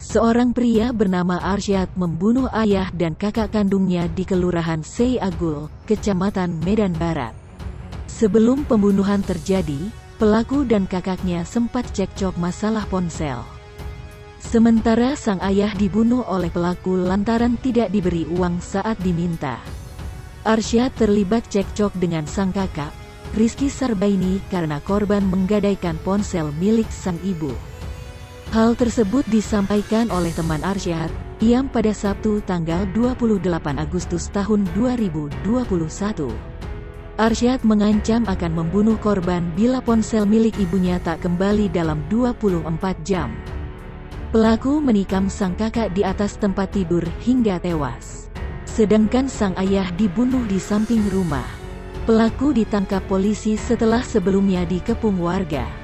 Seorang pria bernama Arsyad membunuh ayah dan kakak kandungnya di Kelurahan Seyagul, Kecamatan Medan Barat. Sebelum pembunuhan terjadi, pelaku dan kakaknya sempat cekcok masalah ponsel. Sementara sang ayah dibunuh oleh pelaku lantaran tidak diberi uang saat diminta. Arsyad terlibat cekcok dengan sang kakak, Rizky Sarbaini, karena korban menggadaikan ponsel milik sang ibu. Hal tersebut disampaikan oleh teman Arsyad, Iam, pada Sabtu tanggal 28 Agustus tahun 2021. Arsyad mengancam akan membunuh korban bila ponsel milik ibunya tak kembali dalam 24 jam. Pelaku menikam sang kakak di atas tempat tidur hingga tewas. Sedangkan sang ayah dibunuh di samping rumah. Pelaku ditangkap polisi setelah sebelumnya dikepung warga.